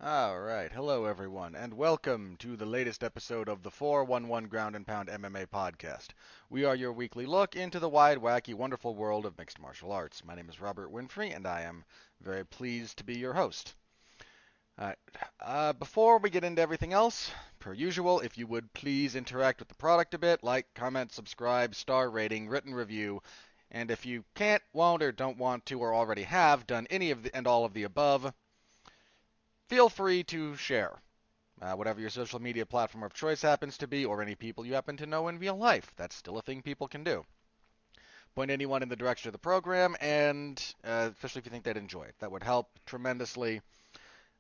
Alright, hello everyone, and welcome to the latest episode of the 411 Ground and Pound MMA podcast. We are your weekly look into the wide, wacky, wonderful world of mixed martial arts. My name is Robert Winfree, and I am very pleased to be your host. Alright, before we get into everything else, per usual, if you would please interact with the product a bit, like, comment, subscribe, star rating, written review, and if you can't, won't, or don't want to, or already have done any of the and all of the above, feel free to share. Whatever your social media platform of choice happens to be, or any people you happen to know in real life. That's still a thing people can do. Point anyone in the direction of the program, and especially if you think they'd enjoy it. That would help tremendously.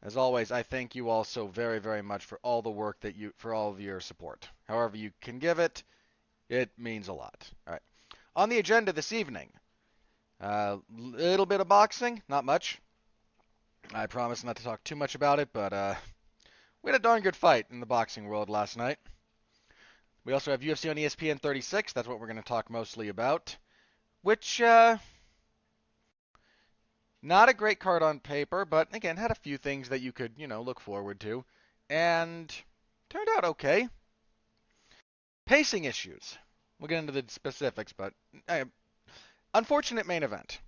As always, I thank you all so very, very much for all the work for all of your support. However you can give it, it means a lot. All right. On the agenda this evening, little bit of boxing, not much. I promise not to talk too much about it, but we had a darn good fight in the boxing world last night. We also have UFC on ESPN 36. That's what we're going to talk mostly about. Which, not a great card on paper, but again, had a few things that you could, look forward to. And turned out okay. Pacing issues. We'll get into the specifics, but unfortunate main event.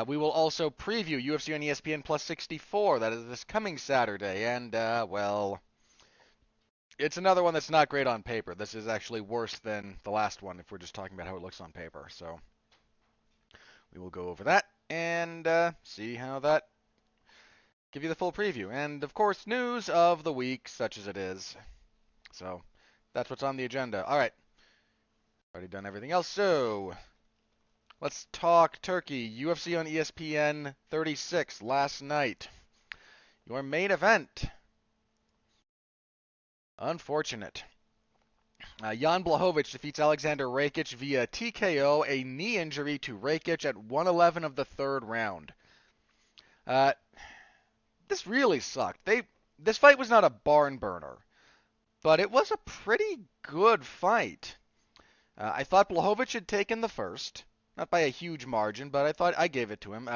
We will also preview UFC on ESPN Plus 64. That is this coming Saturday. And, well, it's another one that's not great on paper. This is actually worse than the last one if we're just talking about how it looks on paper. So we will go over that and see how that give you the full preview. And, of course, news of the week, such as it is. So that's what's on the agenda. All right. Already done everything else. So let's talk Turkey. UFC on ESPN 36 last night. Your main event. Unfortunate. Jan Blachowicz defeats Alexander Rakic via TKO, a knee injury to Rakic at 1:11 of the third round. This really sucked. This fight was not a barn burner, but it was a pretty good fight. I thought Blachowicz had taken the first. Not by a huge margin, but I thought I gave it to him.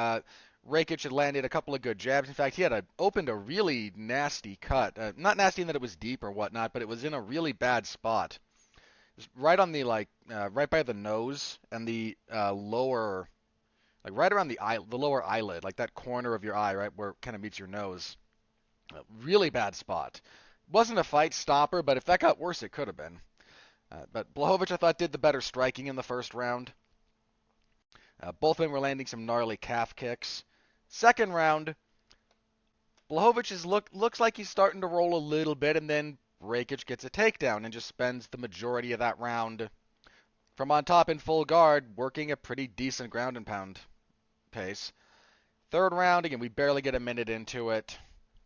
Rakic had landed a couple of good jabs. In fact, he had opened a really nasty cut. Not nasty in that it was deep or whatnot, but it was in a really bad spot. It was right on the right by the nose and the lower, like right around the lower eyelid, like that corner of your eye, right where it kind of meets your nose. Really bad spot. Wasn't a fight stopper, but if that got worse, it could have been. But Blachowicz, I thought, did the better striking in the first round. Both of them were landing some gnarly calf kicks. Second round, Blachowicz looks like he's starting to roll a little bit, and then Rakic gets a takedown and just spends the majority of that round from on top in full guard, working a pretty decent ground and pound pace. Third round, again, we barely get a minute into it.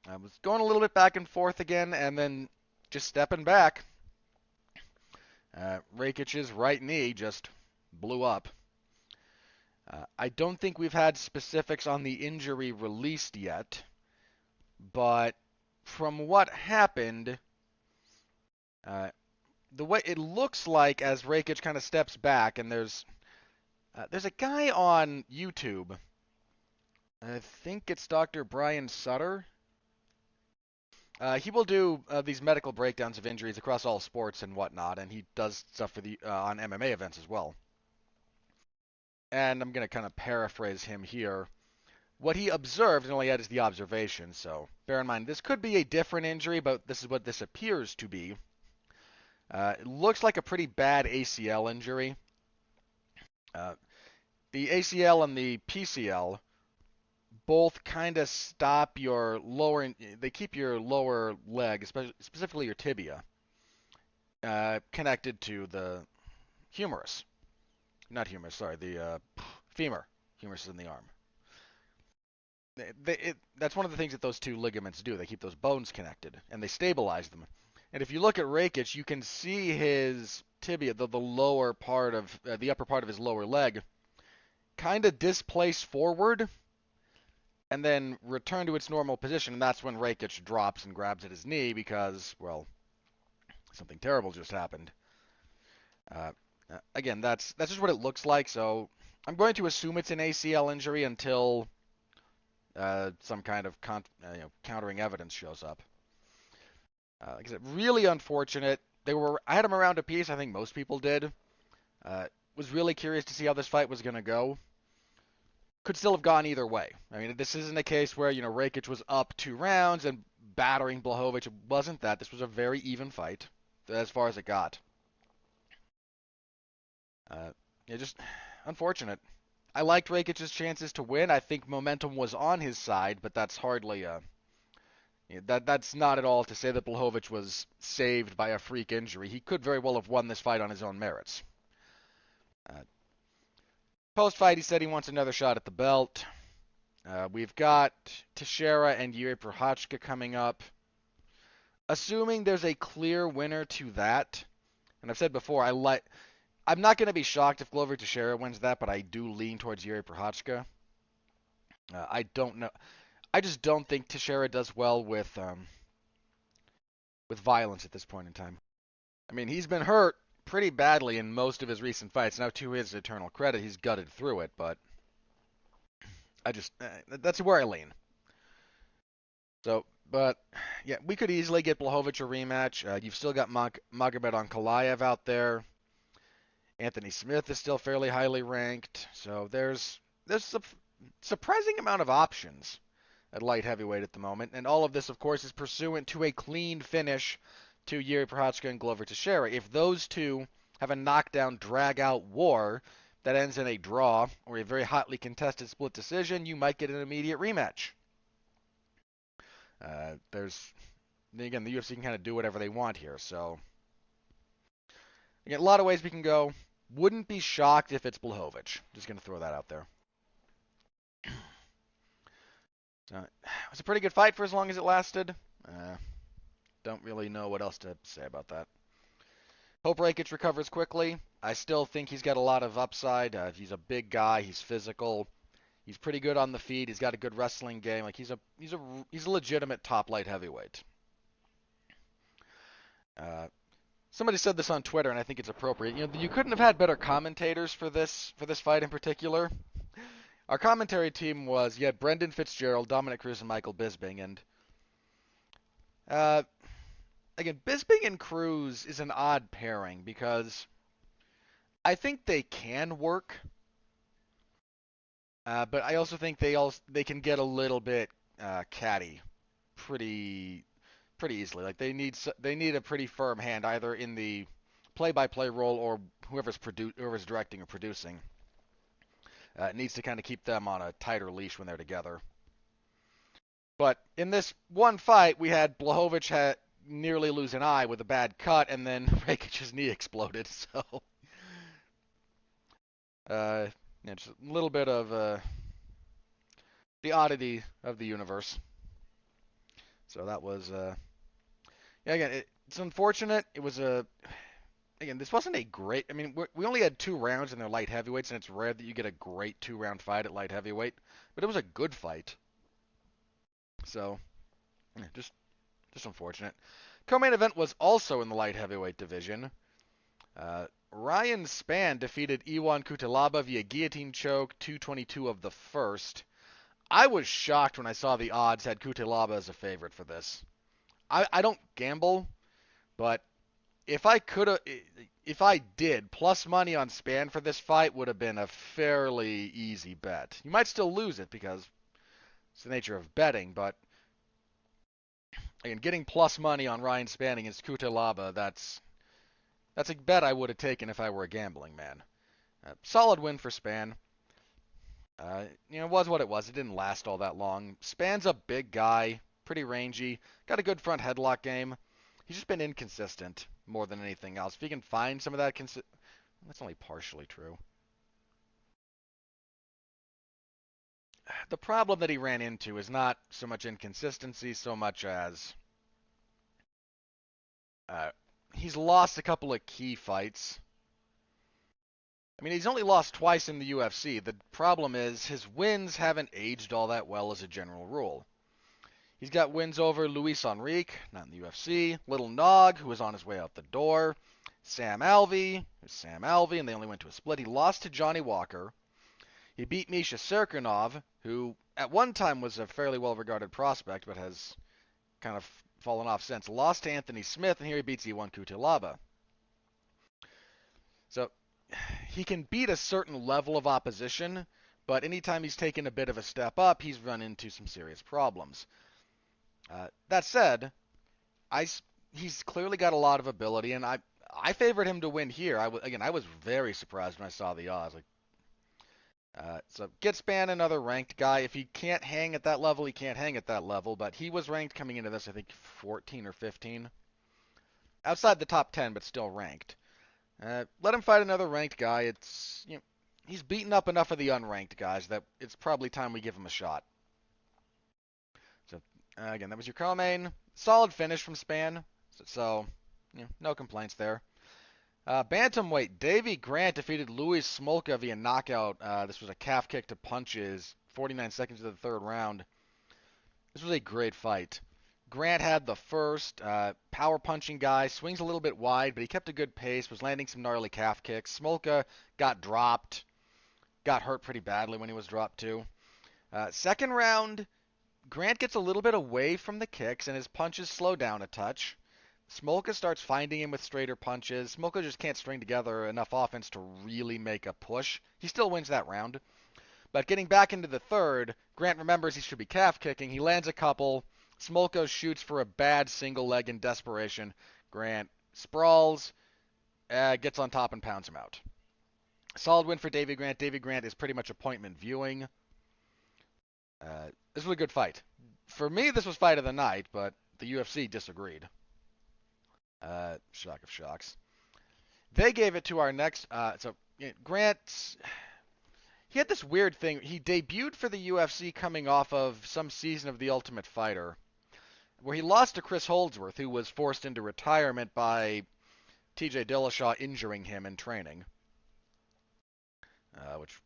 I was going a little bit back and forth again, and then just stepping back. Rakic's right knee just blew up. I don't think we've had specifics on the injury released yet, but from what happened, the way it looks like as Rakic kind of steps back, and there's a guy on YouTube, I think it's Dr. Brian Sutter. He will do these medical breakdowns of injuries across all sports and whatnot, and he does stuff for on MMA events as well. And I'm going to kind of paraphrase him here. What he observed, and all he had is the observation, so bear in mind, this could be a different injury, but this is what this appears to be. It looks like a pretty bad ACL injury. The ACL and the PCL both kind of stop your they keep your lower leg, specifically your tibia, connected to the humerus. Not humerus, sorry, the femur. Humerus is in the arm. That's one of the things that those two ligaments do. They keep those bones connected, and they stabilize them. And if you look at Rakic, you can see his tibia, the lower part of, the upper part of his lower leg, kind of displace forward, and then return to its normal position, and that's when Rakic drops and grabs at his knee because, well, something terrible just happened. Again, that's just what it looks like, so I'm going to assume it's an ACL injury until some kind of countering evidence shows up. Like I said, really unfortunate. I had them around a piece. I think most people did. Was really curious to see how this fight was going to go. Could still have gone either way. I mean, this isn't a case where, Rakic was up 2 rounds and battering Blachowicz. It wasn't that. This was a very even fight as far as it got. Just unfortunate. I liked Rakic's chances to win. I think momentum was on his side, but that's hardly that's not at all to say that Blachowicz was saved by a freak injury. He could very well have won this fight on his own merits. Post-fight, he said he wants another shot at the belt. We've got Teixeira and Yuri Prochazka coming up. Assuming there's a clear winner to that, and I've said before, I'm not going to be shocked if Glover Teixeira wins that, but I do lean towards Yuri Prochazka. I don't know. I just don't think Teixeira does well with violence at this point in time. I mean, he's been hurt pretty badly in most of his recent fights. Now, to his eternal credit, he's gutted through it, but that's where I lean. So, but yeah, we could easily get Blachowicz a rematch. You've still got Magomed Ankalaev out there. Anthony Smith is still fairly highly ranked. So there's a surprising amount of options at light heavyweight at the moment, and all of this, of course, is pursuant to a clean finish to Yuri Prochazka and Glover Teixeira. If those two have a knockdown, drag-out war that ends in a draw or a very hotly contested split decision, you might get an immediate rematch. Again, the UFC can kind of do whatever they want here. So, again, a lot of ways we can go. Wouldn't be shocked if it's Blachowicz. Just going to throw that out there. It was a pretty good fight for as long as it lasted. Don't really know what else to say about that. Hope Rakic recovers quickly. I still think he's got a lot of upside. He's a big guy. He's physical. He's pretty good on the feet. He's got a good wrestling game. Like he's a legitimate top light heavyweight. Somebody said this on Twitter, and I think it's appropriate. You couldn't have had better commentators for this fight in particular. Our commentary team was, you had Brendan Fitzgerald, Dominic Cruz, and Michael Bisping. And, again, Bisping and Cruz is an odd pairing because I think they can work. But I also think they can get a little bit catty pretty easily. Like they need a pretty firm hand either in the play-by-play role or whoever's directing or producing. Needs to kind of keep them on a tighter leash when they're together. But in this one fight, we had Blachowicz nearly lose an eye with a bad cut, and then Rakic's knee exploded. So, just a little bit of the oddity of the universe. So that was, again, it's unfortunate. It was again, this wasn't a great. I mean, we only had 2 rounds in their light heavyweights, and it's rare that you get a great 2-round fight at light heavyweight. But it was a good fight. So, just unfortunate. Co-main event was also in the light heavyweight division. Ryan Spann defeated Iwan Cutelaba via guillotine choke, 222 of the first. I was shocked when I saw the odds had Cutelaba as a favorite for this. I don't gamble, but if I did, plus money on Spann for this fight would have been a fairly easy bet. You might still lose it because it's the nature of betting, but again, getting plus money on Ryan Spann against Cutelaba, that's a bet I would have taken if I were a gambling man. Solid win for Spann. It was what it was. It didn't last all that long. Spann's a big guy, pretty rangy, got a good front headlock game. He's just been inconsistent more than anything else. If he can find some of that that's only partially true. The problem that he ran into is not so much inconsistency, so much as he's lost a couple of key fights. I mean, he's only lost twice in the UFC. The problem is his wins haven't aged all that well as a general rule. He's got wins over Luis Enrique, not in the UFC, Little Nog, who was on his way out the door, Sam Alvey, and they only went to a split. He lost to Johnny Walker. He beat Misha Serkinov, who at one time was a fairly well-regarded prospect, but has kind of fallen off since. Lost to Anthony Smith, and here he beats Iwan Kutelaba. So he can beat a certain level of opposition, but anytime he's taken a bit of a step up, he's run into some serious problems. That said, he's clearly got a lot of ability, and I favored him to win here. I was very surprised when I saw the odds. So Gitspan, another ranked guy. If he can't hang at that level, he can't hang at that level. But he was ranked coming into this, I think 14 or 15, outside the top 10, but still ranked. Let him fight another ranked guy. He's beaten up enough of the unranked guys that it's probably time we give him a shot. So again, that was your co-main. Solid finish from Span. So no complaints there. Bantamweight, Davey Grant defeated Louis Smolka via knockout. This was a calf kick to punches, 49 seconds of the third round. This was a great fight. Grant had the first power punching guy, swings a little bit wide, but he kept a good pace, was landing some gnarly calf kicks. Smolka got dropped, got hurt pretty badly when he was dropped too. Second round, Grant gets a little bit away from the kicks, and his punches slow down a touch. Smolka starts finding him with straighter punches. Smolka just can't string together enough offense to really make a push. He still wins that round. But getting back into the third, Grant remembers he should be calf kicking. He lands a couple. Smolka shoots for a bad single leg in desperation. Grant sprawls, gets on top and pounds him out. Solid win for Davey Grant. Davey Grant is pretty much appointment viewing. This was a good fight. For me, this was fight of the night, but the UFC disagreed. Shock of shocks. They gave it to our next. Grant, he had this weird thing. He debuted for the UFC coming off of some season of The Ultimate Fighter, where he lost to Chris Holdsworth, who was forced into retirement by T.J. Dillashaw injuring him in training. If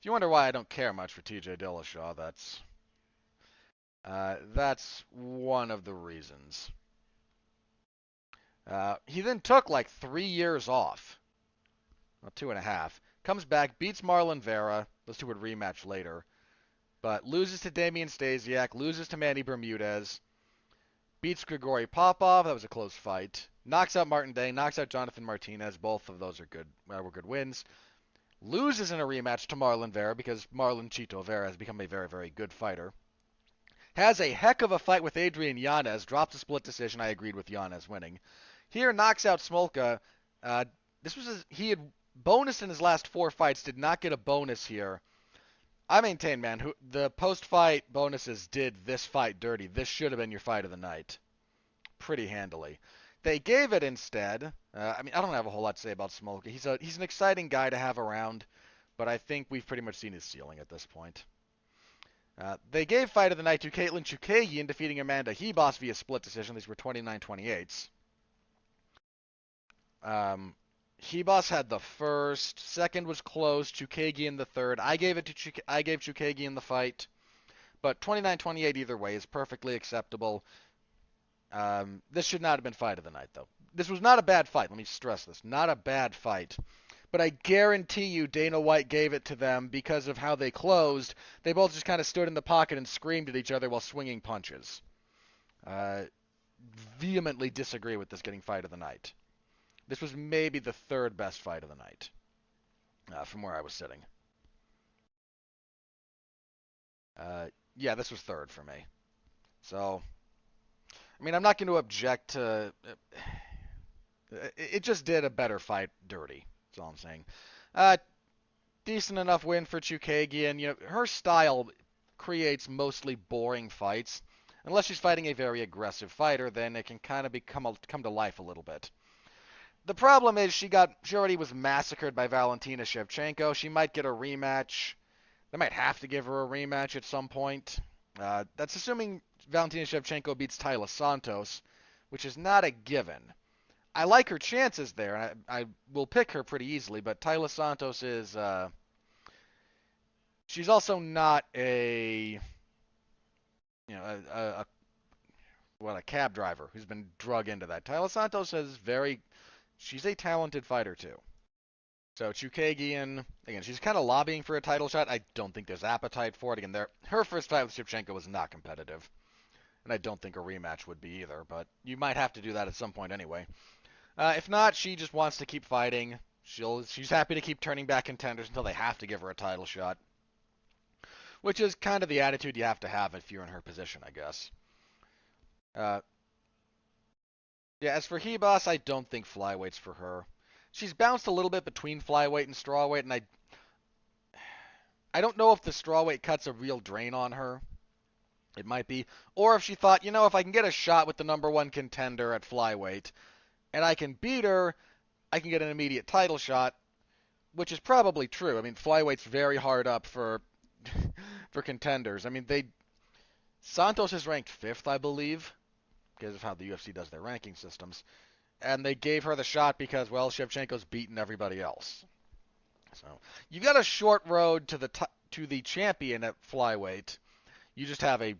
you wonder why I don't care much for T.J. Dillashaw, that's one of the reasons. He then took like 3 years off. Well, 2.5. Comes back, beats Marlon Vera. Those two would rematch later. But loses to Damian Stasiak, loses to Manny Bermudez. Beats Grigory Popov. That was a close fight. Knocks out Martin Day, knocks out Jonathan Martinez. Both of those were good wins. Loses in a rematch to Marlon Vera because Marlon Chito Vera has become a very, very good fighter. Has a heck of a fight with Adrian Yanez. Drops a split decision. I agreed with Yanez winning. Here, knocks out Smolka. He had bonus in his last 4 fights. Did not get a bonus here. I maintain, man, the post-fight bonuses did this fight dirty. This should have been your fight of the night. Pretty handily. They gave it instead. I don't have a whole lot to say about Smolka. He's an exciting guy to have around, but I think we've pretty much seen his ceiling at this point. They gave fight of the night to Caitlin Chookagian, defeating Amanda Hebos via split decision. These were 29-28s. Hebos had the first. Second was close. Chookagian the third. I gave Chookagian the fight. But 29-28 either way is perfectly acceptable. This should not have been fight of the night, though. This was not a bad fight. Let me stress this. Not a bad fight. But I guarantee you Dana White gave it to them because of how they closed. They both just kind of stood in the pocket and screamed at each other while swinging punches. Vehemently disagree with this getting fight of the night. This was maybe the third best fight of the night from where I was sitting. Yeah, this was third for me. So, I'm not going to object to... It just did a better fight dirty. That's all I'm saying. Decent enough win for Chookagian. Her style creates mostly boring fights. Unless she's fighting a very aggressive fighter, then it can kind of come to life a little bit. The problem is she already was massacred by Valentina Shevchenko. She might get a rematch. They might have to give her a rematch at some point. That's assuming Valentina Shevchenko beats Taila Santos, which is not a given. I like her chances there, and I will pick her pretty easily, but Taila Santos is... she's also not a cab driver who's been drug into that. Taila Santos she's a talented fighter too. So Chukagian, again, she's kind of lobbying for a title shot. I don't think there's appetite for it. Again, her first fight with Shevchenko was not competitive, and I don't think a rematch would be either. But you might have to do that at some point anyway. If not, she just wants to keep fighting. She's happy to keep turning back contenders until they have to give her a title shot, which is kind of the attitude you have to have if you're in her position, I guess. Uh, yeah, as for Hebos, I don't think flyweight's for her. She's bounced a little bit between flyweight and strawweight, and I don't know if the strawweight cut's a real drain on her. It might be. Or if she thought, if I can get a shot with the number one contender at flyweight, and I can beat her, I can get an immediate title shot, which is probably true. I mean, flyweight's very hard up for for contenders. I mean, Santos is ranked 5th, I believe, because of how the UFC does their ranking systems. And they gave her the shot because, well, Shevchenko's beaten everybody else. So you've got a short road to the champion at flyweight. You just have a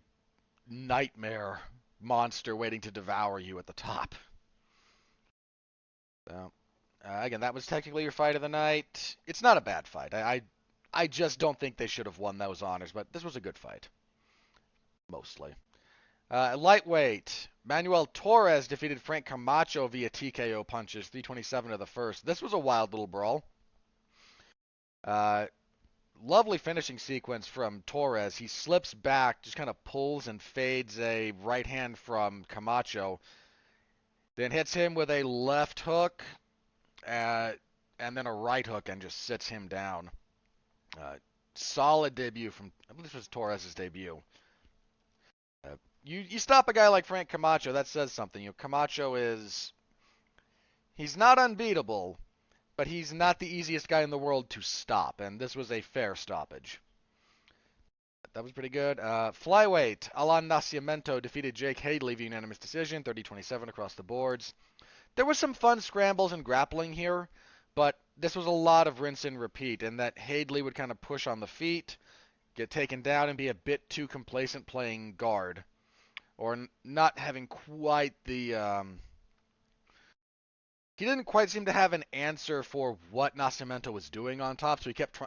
nightmare monster waiting to devour you at the top. So again, that was technically your fight of the night. It's not a bad fight. I just don't think they should have won those honors, but this was a good fight, mostly. Lightweight, Manuel Torres defeated Frank Camacho via TKO punches, 327 to the first. This was a wild little brawl. Lovely finishing sequence from Torres. He slips back, just kind of pulls and fades a right hand from Camacho, then hits him with a left hook, and then a right hook and just sits him down. Solid debut from, I believe this was Torres' debut. You stop a guy like Frank Camacho, that says something. Camacho he's not unbeatable, but he's not the easiest guy in the world to stop, and this was a fair stoppage. That was pretty good. Flyweight, Alan Nascimento defeated Jake Hadley via unanimous decision, 30-27 across the boards. There was some fun scrambles and grappling here, but this was a lot of rinse and repeat, and that Hadley would kind of push on the feet, get taken down, and be a bit too complacent playing guard, or not having quite the... He didn't quite seem to have an answer for what Nascimento was doing on top, so he kept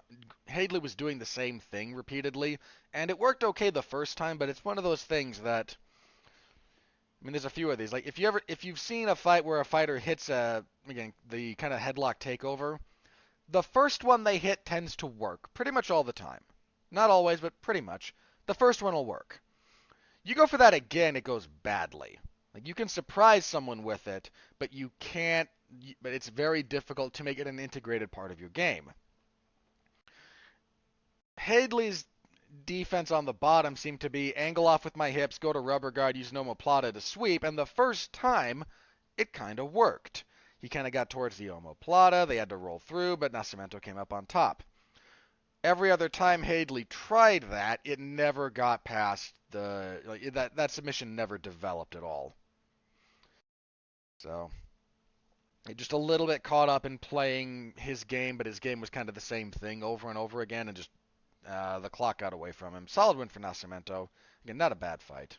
Hadley was doing the same thing repeatedly, and it worked okay the first time, but it's one of those things that, I mean, there's a few of these. Like if you've seen a fight where a fighter hits the kind of headlock takeover, the first one they hit tends to work pretty much all the time. Not always, but pretty much. The first one will work. You go for that again, it goes badly. Like you can surprise someone with it, but you can't. But it's very difficult to make it an integrated part of your game. Hadley's defense on the bottom seemed to be angle off with my hips, go to rubber guard, use an omoplata to sweep, and the first time, it kind of worked. He kind of got towards the omoplata, they had to roll through, but Nascimento came up on top. Every other time Hadley tried that, it never got past that submission never developed at all. So, just a little bit caught up in playing his game, but his game was kind of the same thing over and over again, and just the clock got away from him. Solid win for Nascimento. Again, not a bad fight.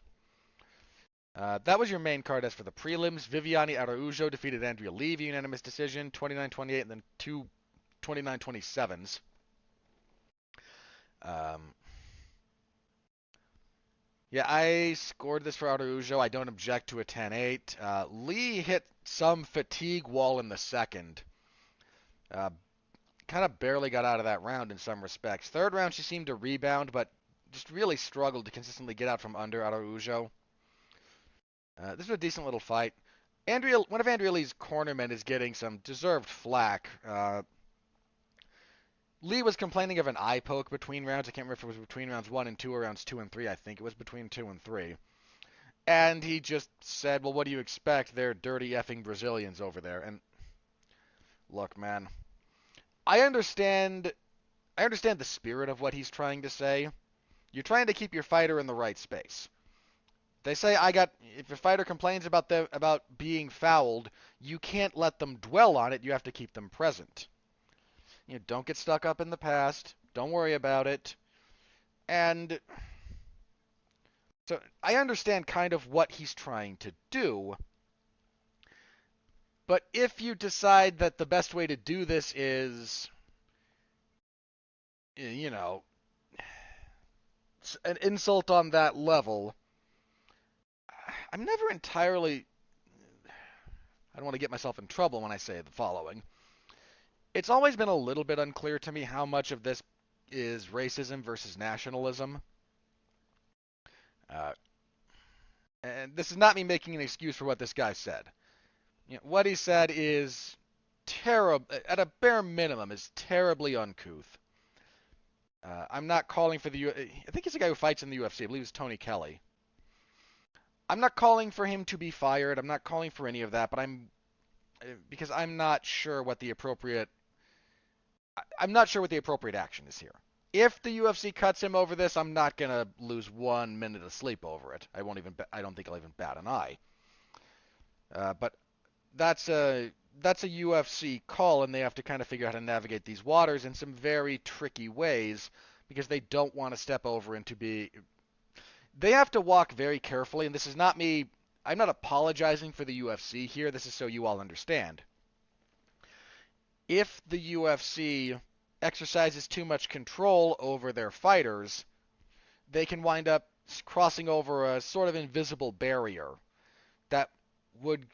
That was your main card. As for the prelims, Viviane Araujo defeated Andrea Lee via unanimous decision, 29-28, and then two 29-27s. Yeah, I scored this for Araujo. I don't object to a 10-8. Lee hit some fatigue wall in the second. Kind of barely got out of that round in some respects. Third round, she seemed to rebound, but just really struggled to consistently get out from under Araujo. This was a decent little fight. One of Andrea Lee's cornermen is getting some deserved flack. Lee was complaining of an eye poke between rounds. I can't remember if it was between rounds 1 and 2 or rounds 2 and 3. I think it was between 2 and 3. And he just said, well, what do you expect? They're dirty effing Brazilians over there. And look, man, I understand the spirit of what he's trying to say. You're trying to keep your fighter in the right space. They say if a fighter complains about being fouled, you can't let them dwell on it. You have to keep them present. Don't get stuck up in the past. Don't worry about it. And so I understand kind of what he's trying to do. But if you decide that the best way to do this is, you know, an insult on that level, I'm never entirely. I don't want to get myself in trouble when I say the following. It's always been a little bit unclear to me how much of this is racism versus nationalism. Uh, and this is not me making an excuse for what this guy said. What he said is terrible, at a bare minimum, is terribly uncouth. I'm not calling for the. I think he's the guy who fights in the UFC. I believe it's Tony Kelly. I'm not calling for him to be fired. I'm not calling for any of that. But because I'm not sure what the appropriate. I'm not sure what the appropriate action is here. If the UFC cuts him over this, I'm not gonna lose 1 minute of sleep over it. I won't even. I don't think I'll even bat an eye. But that's a UFC call, and they have to kind of figure out how to navigate these waters in some very tricky ways because they don't want to step over into be. They have to walk very carefully, and this is not me. I'm not apologizing for the UFC here. This is so you all understand. If the UFC exercises too much control over their fighters, they can wind up crossing over a sort of invisible barrier that would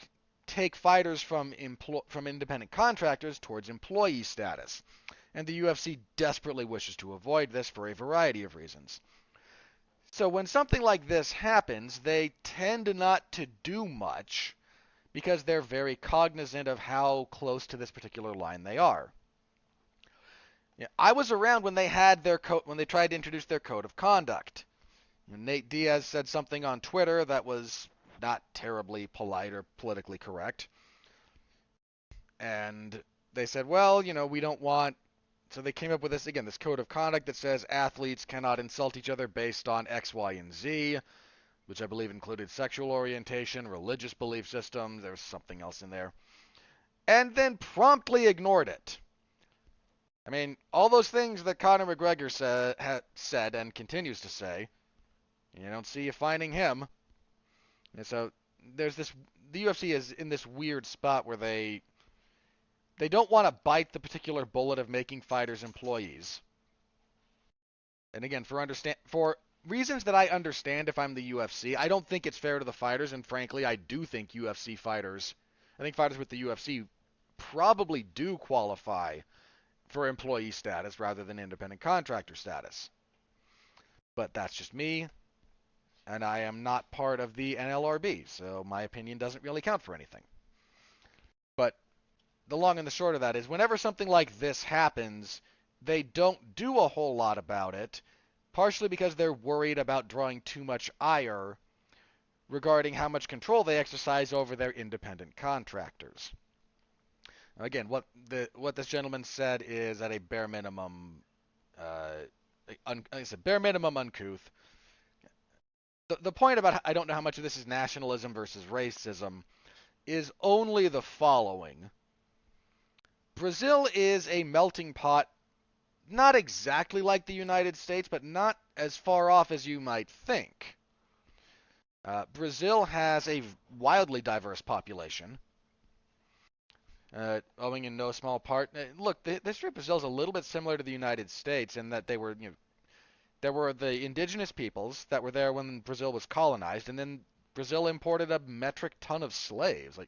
take fighters from independent contractors towards employee status. And the UFC desperately wishes to avoid this for a variety of reasons. So when something like this happens, they tend not to do much because they're very cognizant of how close to this particular line they are. I was around when they had when they tried to introduce their code of conduct. Nate Diaz said something on Twitter that was not terribly polite or politically correct. And they said, well, we don't want. So they came up with this code of conduct that says athletes cannot insult each other based on X, Y, and Z, which I believe included sexual orientation, religious belief systems. There was something else in there. And then promptly ignored it. I mean, all those things that Conor McGregor said and continues to say, you don't see you finding him. And so there's this. The UFC is in this weird spot where they don't want to bite the particular bullet of making fighters employees. And again, for reasons that I understand if I'm the UFC, I don't think it's fair to the fighters, and frankly, I do think I think fighters with the UFC probably do qualify for employee status rather than independent contractor status. But that's just me, and I am not part of the NLRB, so my opinion doesn't really count for anything. But the long and the short of that is whenever something like this happens, they don't do a whole lot about it, partially because they're worried about drawing too much ire regarding how much control they exercise over their independent contractors. Again, what this gentleman said is at a bare minimum, bare minimum uncouth. The point about I don't know how much of this is nationalism versus racism is only the following. Brazil is a melting pot, not exactly like the United States, but not as far off as you might think. Brazil has a wildly diverse population, owing in no small part. Look, the history of Brazil is a little bit similar to the United States in that there were the indigenous peoples that were there when Brazil was colonized, and then Brazil imported a metric ton of slaves.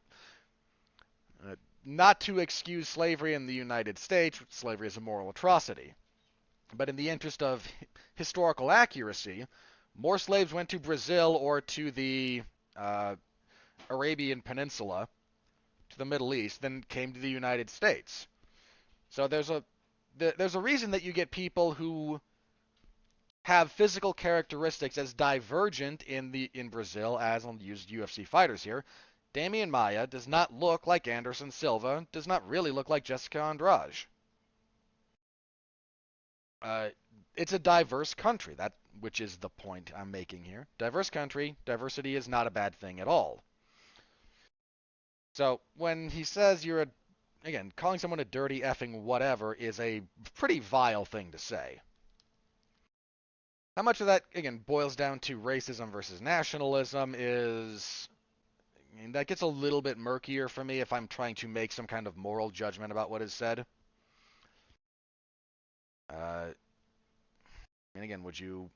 Not to excuse slavery in the United States, slavery is a moral atrocity. But in the interest of historical accuracy, more slaves went to Brazil or to the Arabian Peninsula, to the Middle East, than came to the United States. So there's a reason that you get people who have physical characteristics as divergent in Brazil as I'll use UFC fighters here. Damian Maia does not look like Anderson Silva, does not really look like Jessica Andrade. It's a diverse country, which is the point I'm making here. Diverse country, diversity is not a bad thing at all. So when he says again, calling someone a dirty effing whatever is a pretty vile thing to say. How much of that, again, boils down to racism versus nationalism is, mean, that gets a little bit murkier for me if I'm trying to make some kind of moral judgment about what is said. And again, would you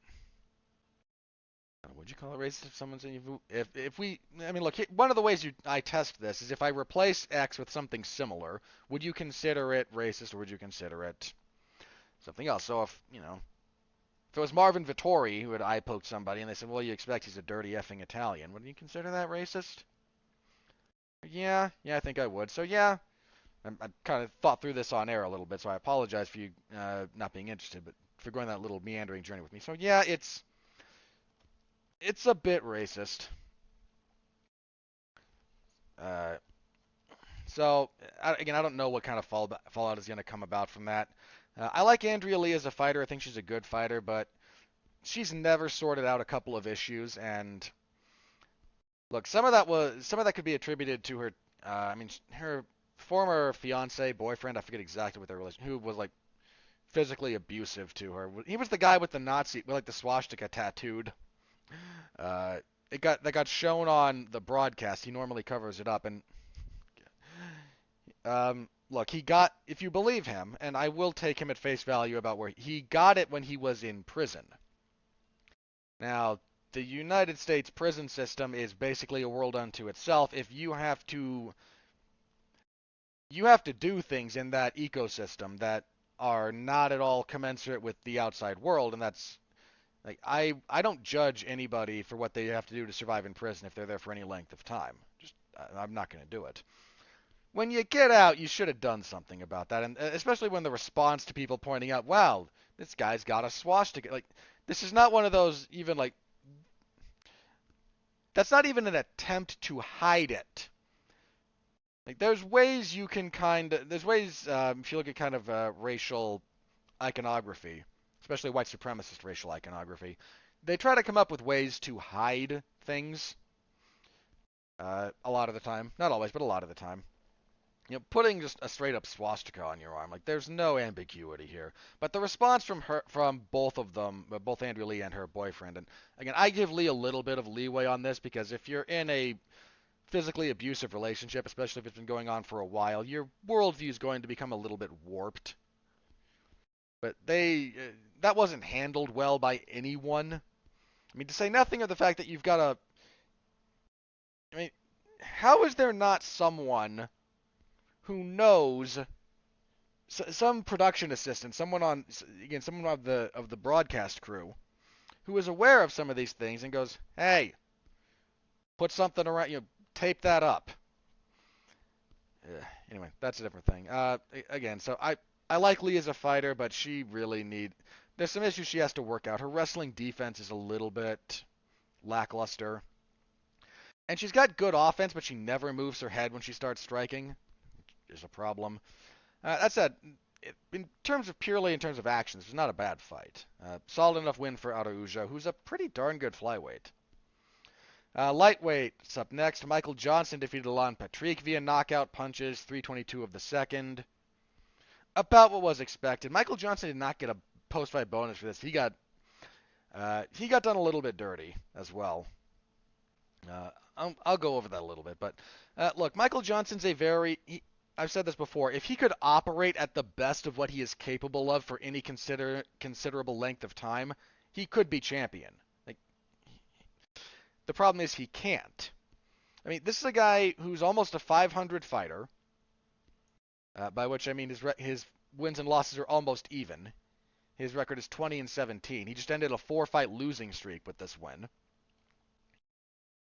call it racist if someone's if we I mean look, one of the ways I test this is if I replace X with something similar, would you consider it racist or would you consider it something else? So if it was Marvin Vittori who had eye poked somebody and they said, well, you expect he's a dirty effing Italian, wouldn't you consider that racist? Yeah, I think I would. So yeah, I kind of thought through this on air a little bit, so I apologize for you not being interested, but for going that little meandering journey with me. So yeah, it's a bit racist. Uh, so again, I don't know what kind of fallout is going to come about from that. I like Andrea Lee as a fighter. I think she's a good fighter, but she's never sorted out a couple of issues. And look, some of that could be attributed to her. I mean, her former fiance, boyfriend, I forget exactly what their relation, who was like physically abusive to her. He was the guy with the Nazi, with like the swastika tattooed. Uh, that got shown on the broadcast. He normally covers it up, and look, he got, if you believe him, and I will take him at face value about where he got it when he was in prison. Now, the United States prison system is basically a world unto itself. If you have to do things in that ecosystem that are not at all commensurate with the outside world, and that's like I don't judge anybody for what they have to do to survive in prison if they're there for any length of time. Just I'm not going to do it. When you get out, you should have done something about that, and especially when the response to people pointing out, "Wow, this guy's got a swastika." Like, this is not one of those even like that's not even an attempt to hide it. Like, there's ways you can there's ways if you look at kind of racial iconography, especially white supremacist racial iconography, they try to come up with ways to hide things. A lot of the time, not always, but a lot of the time. Putting just a straight up swastika on your arm, like there's no ambiguity here. But the response from both of them, both Andrew Lee and her boyfriend, and again, I give Lee a little bit of leeway on this because if you're in a physically abusive relationship, especially if it's been going on for a while, your worldview is going to become a little bit warped. But that wasn't handled well by anyone. I mean, to say nothing of the fact that you've got I mean, how is there not someone who knows some production assistant, someone of the broadcast crew, who is aware of some of these things and goes, "Hey, put something around, tape that up." Anyway, that's a different thing. Again, so I like Lee as a fighter, but she really there's some issues she has to work out. Her wrestling defense is a little bit lackluster. And she's got good offense, but she never moves her head when she starts striking. Is a problem. That said, in terms of action, this is not a bad fight. Solid enough win for Araujo, who's a pretty darn good flyweight. Lightweight's up next. Michael Johnson defeated Alan Patrick via knockout punches, 3:22 of the second. About what was expected. Michael Johnson did not get a post-fight bonus for this. He got done a little bit dirty as well. I'll go over that a little bit, but look, Michael Johnson's I've said this before. If he could operate at the best of what he is capable of for any considerable length of time, he could be champion. Like, the problem is he can't. I mean, this is a guy who's almost a 500 fighter, by which I mean his wins and losses are almost even. His record is 20-17. He just ended a 4-fight losing streak with this win.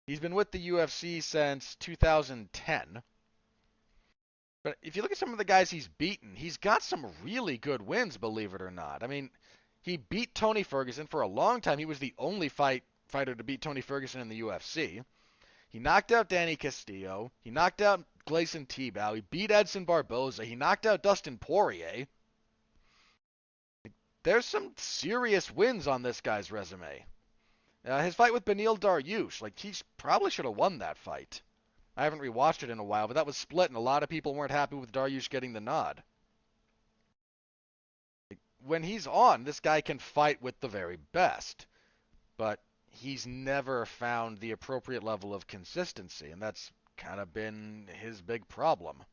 He's been with the UFC since 2010. But if you look at some of the guys he's beaten, he's got some really good wins, believe it or not. I mean, he beat Tony Ferguson for a long time. He was the only fighter to beat Tony Ferguson in the UFC. He knocked out Danny Castillo. He knocked out Gleison Tibau. He beat Edson Barboza. He knocked out Dustin Poirier. There's some serious wins on this guy's resume. His fight with Beneil Dariush, like, he probably should have won that fight. I haven't rewatched it in a while, but that was split, and a lot of people weren't happy with Dariush getting the nod. When he's on, this guy can fight with the very best, but he's never found the appropriate level of consistency, and that's kind of been his big problem.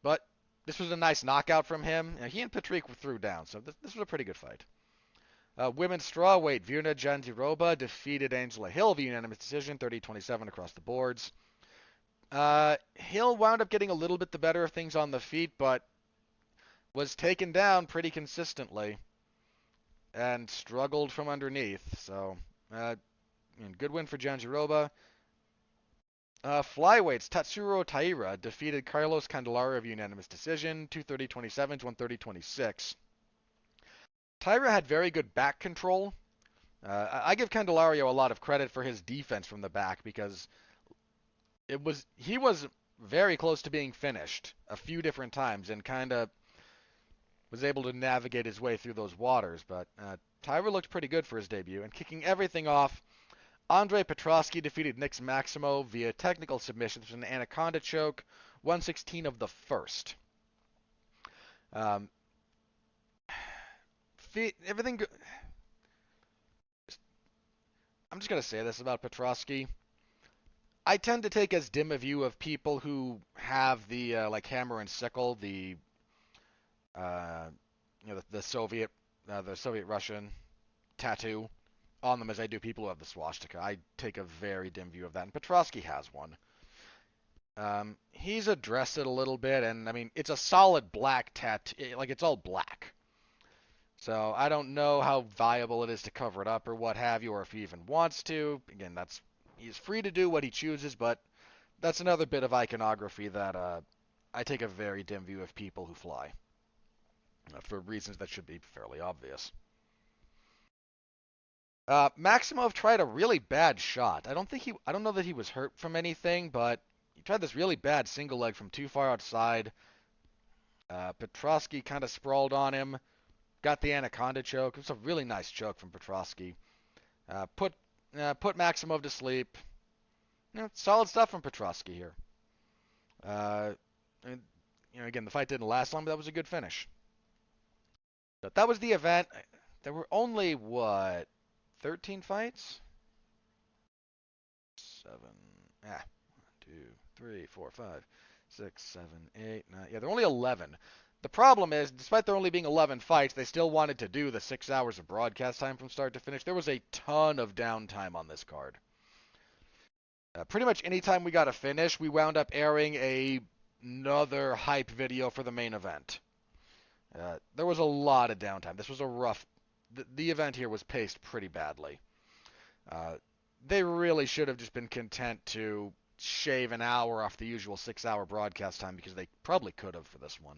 But this was a nice knockout from him. He and Patrick were threw down, so this was a pretty good fight. Women's strawweight, Virna Jandiroba defeated Angela Hill via unanimous decision, 30-27 across the boards. Hill wound up getting a little bit the better of things on the feet, but was taken down pretty consistently and struggled from underneath. So, good win for Jandiroba. Flyweights, Tatsuro Taira defeated Carlos Candelario via unanimous decision, 230-27 to 130-26. Taira had very good back control. I give Candelario a lot of credit for his defense from the back because he was very close to being finished a few different times and kind of was able to navigate his way through those waters. But Taira looked pretty good for his debut, and kicking everything off, Andre Petrosky defeated Nick Maximo via technical submission with an anaconda choke, 116 of the first. Everything. I'm just gonna say this about Petrosky. I tend to take as dim a view of people who have the like hammer and sickle, the the Soviet Russian tattoo on them as I do people who have the swastika. I take a very dim view of that, and Petrosky has one. He's addressed it a little bit, and I mean it's a solid black tattoo, like it's all black. So I don't know how viable it is to cover it up or what have you, or if he even wants to. Again, he's free to do what he chooses, but that's another bit of iconography that I take a very dim view of people who fly, for reasons that should be fairly obvious. Maximov tried a really bad shot. I don't know that he was hurt from anything, but he tried this really bad single leg from too far outside. Petrosky kind of sprawled on him. Got the anaconda choke. It was a really nice choke from Petrosky. Put Maximov to sleep. Solid stuff from Petrosky here. And, again, the fight didn't last long, but that was a good finish. But that was the event. There were only, 13 fights? 7. 1, 2, 3, 4, 5, 6, 7, 8, 9. Yeah, there were only 11. The problem is, despite there only being 11 fights, they still wanted to do the 6 hours of broadcast time from start to finish. There was a ton of downtime on this card. Pretty much any time we got a finish, we wound up airing another hype video for the main event. There was a lot of downtime. This was a rough... The event here was paced pretty badly. They really should have just been content to shave an hour off the usual 6-hour broadcast time because they probably could have for this one.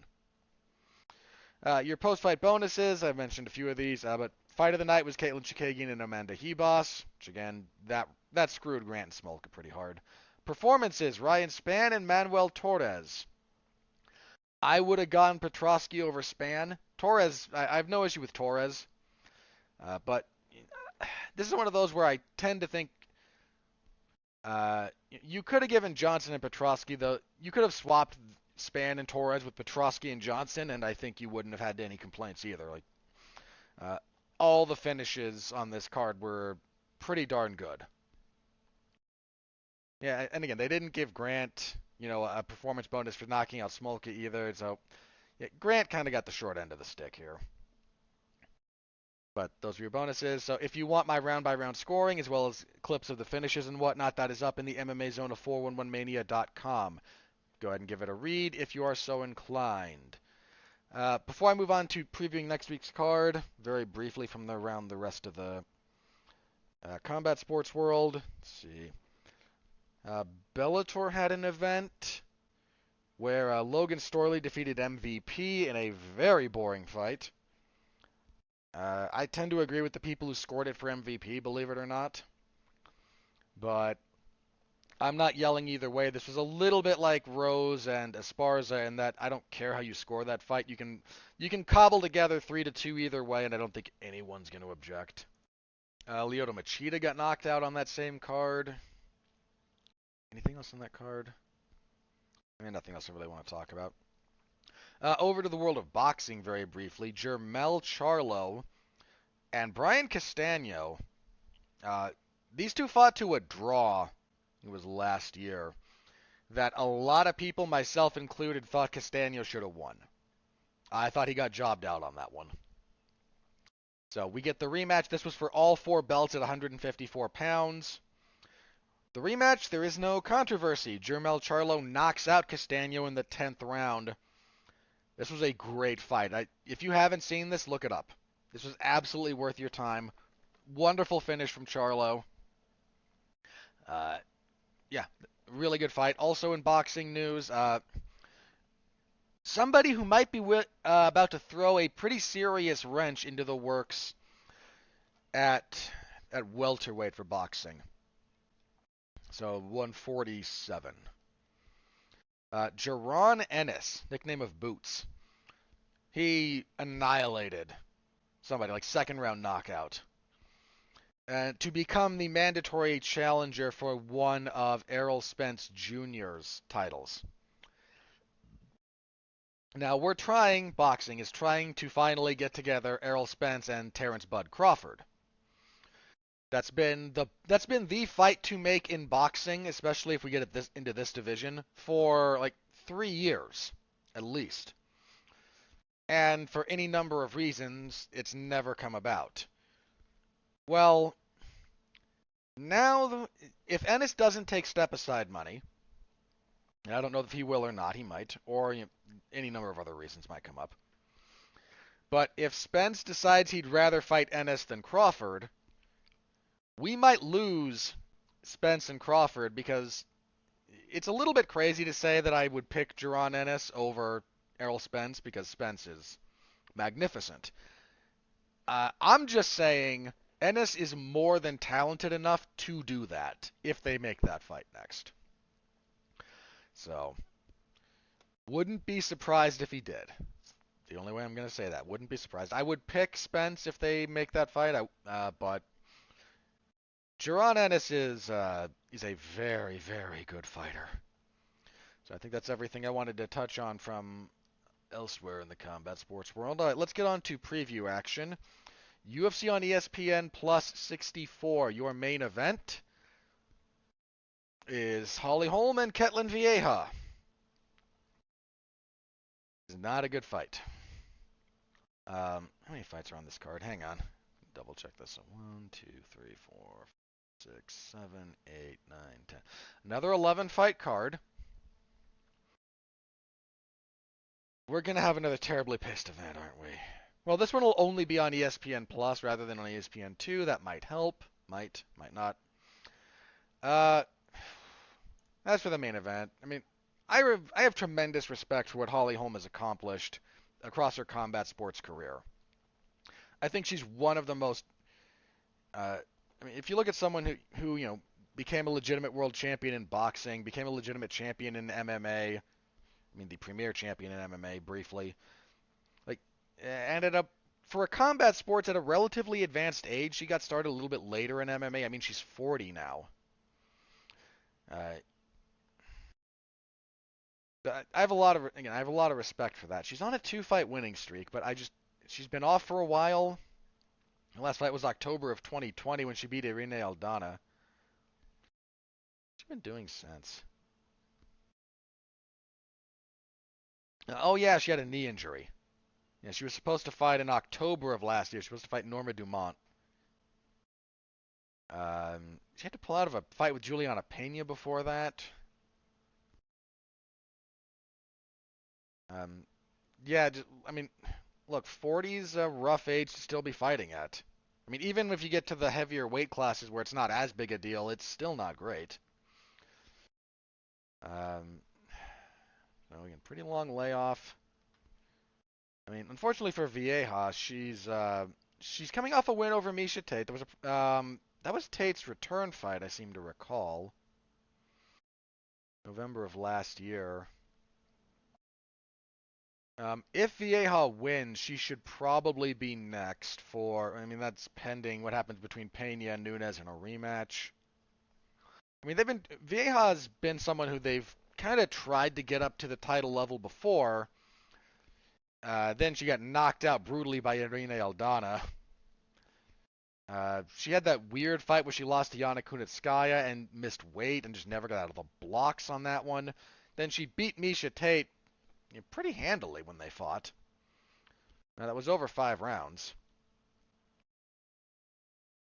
Your post-fight bonuses, I've mentioned a few of these, but fight of the night was Caitlin Chikagian and Amanda Hebos, which again, that screwed Grant and Smolka pretty hard. Performances, Ryan Spann and Manuel Torres. I would have gone Petrosky over Spann. Torres, I have no issue with Torres, but this is one of those where I tend to think you could have given Johnson and Petrosky you could have swapped Spann and Torres with Petrosky and Johnson, and I think you wouldn't have had any complaints either. Like, all the finishes on this card were pretty darn good. Yeah, and again, they didn't give Grant, a performance bonus for knocking out Smolka either, so yeah, Grant kind of got the short end of the stick here. But those are your bonuses. So if you want my round-by-round scoring, as well as clips of the finishes and whatnot, that is up in the MMA Zone of 411mania.com. Go ahead and give it a read if you are so inclined. Before I move on to previewing next week's card, very briefly from around the rest of the combat sports world. Let's see. Bellator had an event where Logan Storley defeated MVP in a very boring fight. I tend to agree with the people who scored it for MVP, believe it or not. But I'm not yelling either way. This was a little bit like Rose and Esparza in that I don't care how you score that fight. You can cobble together 3-2 either way, and I don't think anyone's going to object. Lyoto Machida got knocked out on that same card. Anything else on that card? Nothing else I really want to talk about. Over to the world of boxing very briefly. Jermell Charlo and Brian Castano. These two fought to a draw it was last year, that a lot of people, myself included, thought Castano should have won. I thought he got jobbed out on that one. So we get the rematch. This was for all 4 belts at 154 pounds. The rematch, there is no controversy. Jermell Charlo knocks out Castano in the 10th round. This was a great fight. If you haven't seen this, look it up. This was absolutely worth your time. Wonderful finish from Charlo. Yeah, really good fight. Also in boxing news, somebody who might be about to throw a pretty serious wrench into the works at welterweight for boxing. So 147. Jaron Ennis, nickname of Boots. He annihilated somebody, like 2nd round knockout. And to become the mandatory challenger for one of Errol Spence Jr.'s titles. Now boxing is trying to finally get together Errol Spence and Terrence Bud Crawford. That's been the fight to make in boxing, especially if we get into this division, for like 3 years at least. And for any number of reasons, it's never come about. Well, now if Ennis doesn't take step-aside money, and I don't know if he will or not, he might, or any number of other reasons might come up. But if Spence decides he'd rather fight Ennis than Crawford, we might lose Spence and Crawford, because it's a little bit crazy to say that I would pick Jaron Ennis over Errol Spence because Spence is magnificent. I'm just saying Ennis is more than talented enough to do that if they make that fight next. So, wouldn't be surprised if he did. The only way I'm going to say that. Wouldn't be surprised. I would pick Spence if they make that fight, but Jaron Ennis is a very, very good fighter. So I think that's everything I wanted to touch on from elsewhere in the combat sports world. All right, let's get on to preview action. UFC on ESPN Plus 64. Your main event is Holly Holm and Ketlin Vieja. It's not a good fight. How many fights are on this card? Hang on. Double check this. 1, 2, 3, 4, 6, 7, 8, 9, 10. Another 11 fight card. We're going to have another terribly pissed event, aren't we? Well, this one will only be on ESPN Plus rather than on ESPN 2. That might help. Might not. As for the main event, I mean, I have tremendous respect for what Holly Holm has accomplished across her combat sports career. I think she's one of the most. I mean, if you look at someone who became a legitimate world champion in boxing, became a legitimate champion in MMA. I mean, the premier champion in MMA briefly. Like, ended up for a combat sports at a relatively advanced age. She got started a little bit later in MMA. I mean, she's 40 now. I have a lot of respect for that. She's on a 2-fight winning streak, but she's been off for a while. The last fight was October of 2020 when she beat Irene Aldana. What's she been doing since? Oh yeah, she had a knee injury. Yeah, she was supposed to fight in October of last year. She was supposed to fight Norma Dumont. She had to pull out of a fight with Juliana Pena before that. Yeah, I mean, look, 40's a rough age to still be fighting at. I mean, even if you get to the heavier weight classes where it's not as big a deal, it's still not great. So again, pretty long layoff. I mean, unfortunately for Vieja, she's coming off a win over Miesha Tate. That was Tate's return fight, I seem to recall. November of last year. If Vieja wins, she should probably be next for. I mean, that's pending what happens between Pena and Nunes in a rematch. I mean, Vieja's been someone who they've kind of tried to get up to the title level before. Then she got knocked out brutally by Irene Aldana. She had that weird fight where she lost to Yana Kunitskaya and missed weight and just never got out of the blocks on that one. Then she beat Misha Tate pretty handily when they fought. Now, that was over 5 rounds.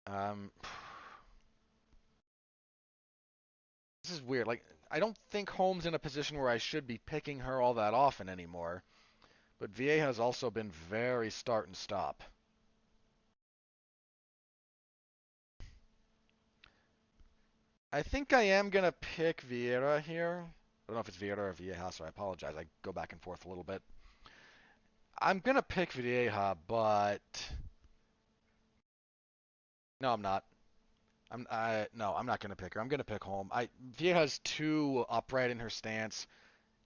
Um, this is weird. Like, I don't think Holmes in a position where I should be picking her all that often anymore. But VA has also been very start and stop. I think I am going to pick Vieira here. I don't know if it's Vieira or Vieja, so I apologize. I go back and forth a little bit. I'm going to pick Vieja, but no, I'm not. No, I'm not going to pick her. I'm going to pick Holm. Vieja's too upright in her stance.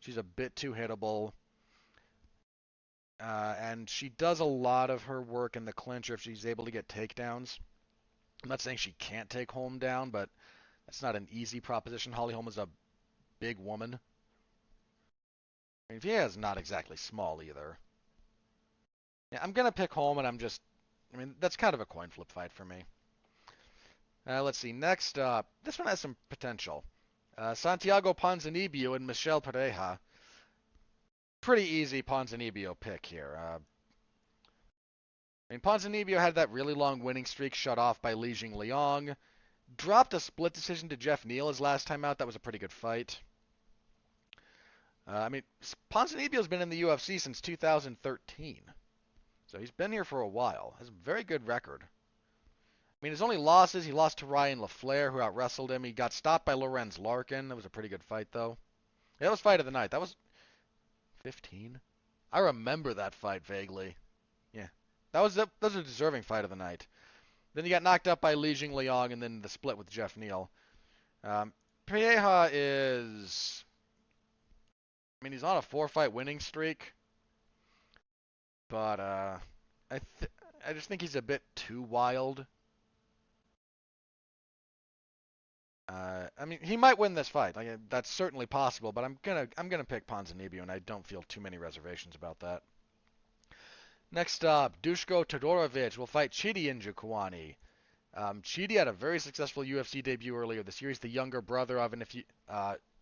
She's a bit too hittable. And she does a lot of her work in the clincher if she's able to get takedowns. I'm not saying she can't take Holm down, but that's not an easy proposition. Holly Holm is a big woman. I mean, Vieja's not exactly small either. Yeah, I'm going to pick Holm, and I mean, that's kind of a coin flip fight for me. Let's see. Next up, this one has some potential. Santiago Ponzinibbio and Michelle Pereira. Pretty easy Ponzinibbio pick here. I mean, Ponzinibbio had that really long winning streak shut off by Li Jingliang. Dropped a split decision to Jeff Neal his last time out. That was a pretty good fight. I mean, Ponzinibbio's been in the UFC since 2013. So he's been here for a while. Has a very good record. I mean, his only losses, he lost to Ryan LaFleur, who out-wrestled him. He got stopped by Lorenz Larkin. That was a pretty good fight, though. Yeah, that was fight of the night. That was 15? I remember that fight vaguely. Yeah. That was a deserving fight of the night. Then he got knocked up by Li Jingliang, and then the split with Jeff Neal. Pereira is... I mean, he's on a 4-fight winning streak. But, I just think he's a bit too wild. I mean, he might win this fight. Like, that's certainly possible, but I'm gonna pick Ponzinibbio, and I don't feel too many reservations about that. Next up, Dushko Todorovic will fight Chidi Njokuani. Chidi had a very successful UFC debut earlier this year. He's the younger brother of, and if you,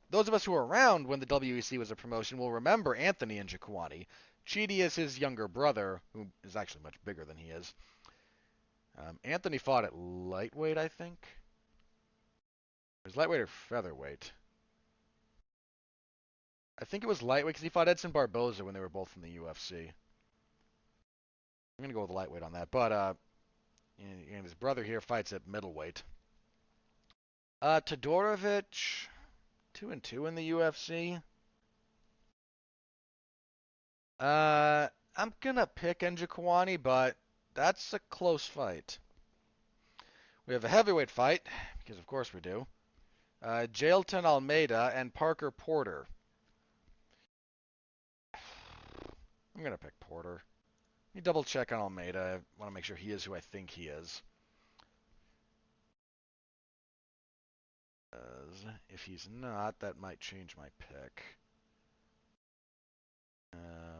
those of us who were around when the WEC was a promotion will remember Anthony Njokuani. Chidi is his younger brother, who is actually much bigger than he is. Anthony fought at lightweight, I think. It was lightweight or featherweight. I think it was lightweight because he fought Edson Barboza when they were both in the UFC. I'm gonna go with lightweight on that, but and his brother here fights at middleweight. Todorovic, 2-2 in the UFC. I'm gonna pick Njokuani, but that's a close fight. We have a heavyweight fight, because of course we do. Jailton Almeida and Parker Porter. I'm going to pick Porter. Let me double check on Almeida. I want to make sure he is who I think he is. If he's not, that might change my pick.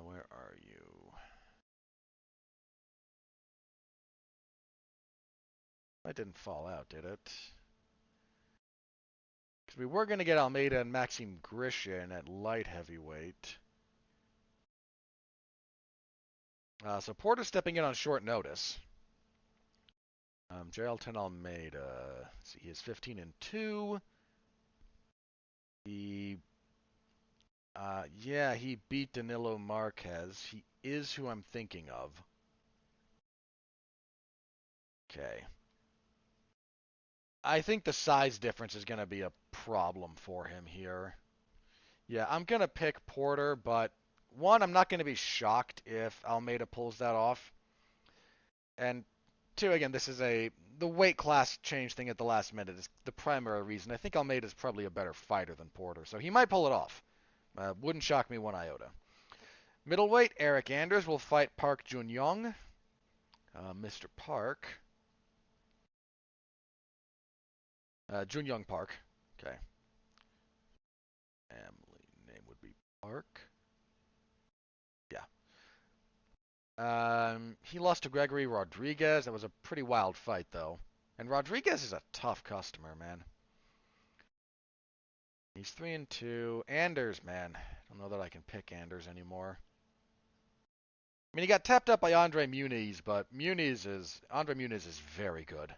Where are you? That didn't fall out, did it? Because we were going to get Almeida and Maxim Grishin at light heavyweight. So Porter's stepping in on short notice. Jailton Almeida. Let's see, he is 15-2. Yeah, he beat Danilo Marquez. He is who I'm thinking of. Okay. I think the size difference is going to be a problem for him here. Yeah, I'm going to pick Porter, but one, I'm not going to be shocked if Almeida pulls that off. And two, again, this is the weight class change thing at the last minute is the primary reason. I think Almeida is probably a better fighter than Porter, so he might pull it off. Wouldn't shock me one iota. Middleweight, Eric Anders will fight Park Jun-young. Mr. Park. Jun-young Park. Okay. Family name would be Park. Yeah. He lost to Gregory Rodriguez. That was a pretty wild fight, though. And Rodriguez is a tough customer, man. He's 3-2. Anders, man. I don't know that I can pick Anders anymore. I mean, he got tapped up by Andre Muniz, but Andre Muniz is very good.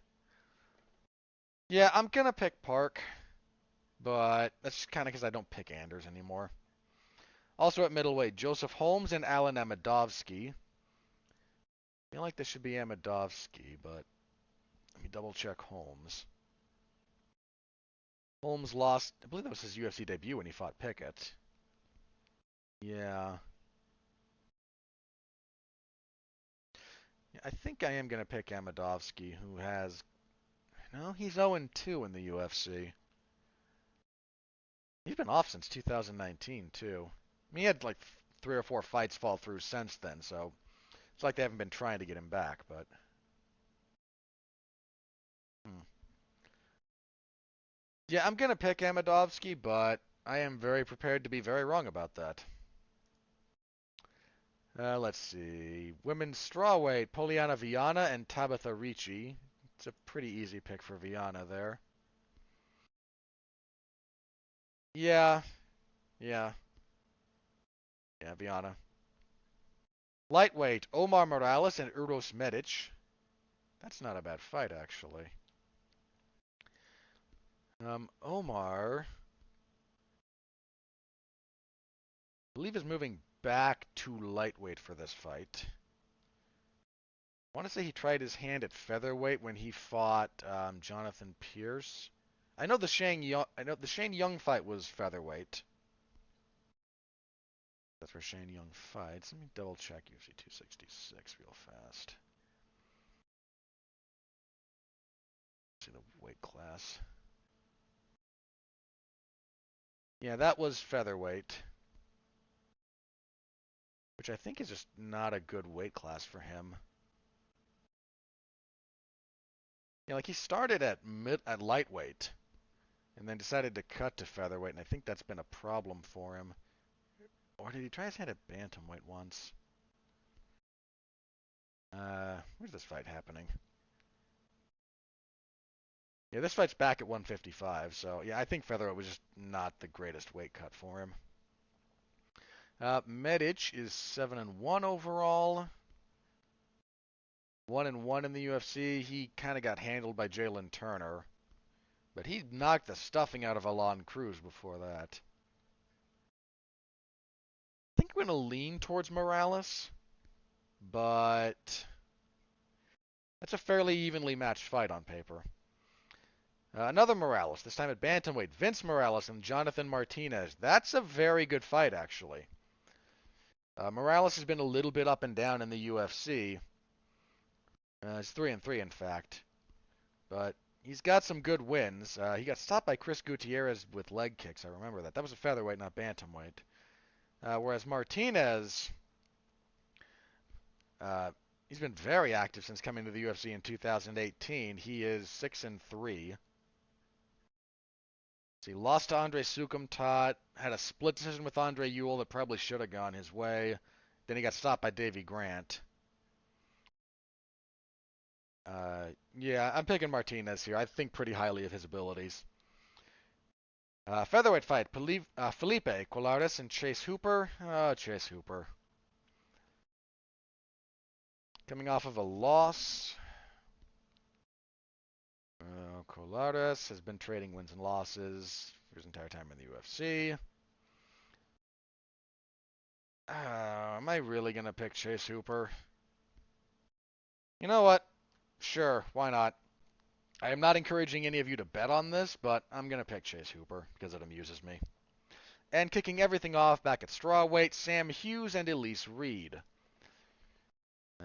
Yeah, I'm gonna pick Park, but that's kind of because I don't pick Anders anymore. Also at middleweight, Joseph Holmes and Alan Amedovski. I feel like this should be Amedovski, but let me double check Holmes. Holmes lost, I believe that was his UFC debut when he fought Pickett. Yeah. I think I am going to pick Amedovski, who has, no, he's 0-2 in the UFC. He's been off since 2019, too. I mean, he had like 3 or 4 fights fall through since then, so it's like they haven't been trying to get him back, but. Hmm. Yeah, I'm going to pick Amedovski, but I am very prepared to be very wrong about that. Let's see. Women's strawweight, Poliana Viana and Tabitha Ricci. It's a pretty easy pick for Viana there. Yeah, yeah, yeah, Viana. Lightweight, Omar Morales and Uros Medic. That's not a bad fight, actually. Omar, I believe, is moving back to lightweight for this fight. I want to say he tried his hand at featherweight when he fought Jonathan Pierce. I know the Shane Young fight was featherweight. That's where Shane Young fights. Let me double check UFC 266 real fast. See the weight class. Yeah, that was featherweight, which I think is just not a good weight class for him. Yeah, like he started at lightweight and then decided to cut to featherweight, and I think that's been a problem for him. Or did he try his hand at bantamweight once? Where's this fight happening? Yeah, this fight's back at 155, so yeah, I think featherweight was just not the greatest weight cut for him. Medic is 7-1 overall. 1-1 in the UFC. He kind of got handled by Jalen Turner, but he knocked the stuffing out of Alon Cruz before that. I think I'm going to lean towards Morales, but that's a fairly evenly matched fight on paper. Another Morales, this time at bantamweight. Vince Morales and Jonathan Martinez. That's a very good fight, actually. Morales has been a little bit up and down in the UFC. He's 3-3, in fact. But he's got some good wins. He got stopped by Chris Gutierrez with leg kicks. I remember that. That was a featherweight, not bantamweight. Whereas Martinez, he's been very active since coming to the UFC in 2018. He is 6-3. So he lost to Andre Sukumtat, had a split decision with Andre Ewell that probably should have gone his way. Then he got stopped by Davey Grant. Yeah, I'm picking Martinez here. I think pretty highly of his abilities. Featherweight fight, Felipe Colares and Chase Hooper. Chase Hooper. Coming off of a loss. Colares has been trading wins and losses for his entire time in the UFC. Am I really going to pick Chase Hooper? You know what? Sure, why not? I am not encouraging any of you to bet on this, but I'm going to pick Chase Hooper because it amuses me. And kicking everything off back at strawweight, Sam Hughes and Elise Reed.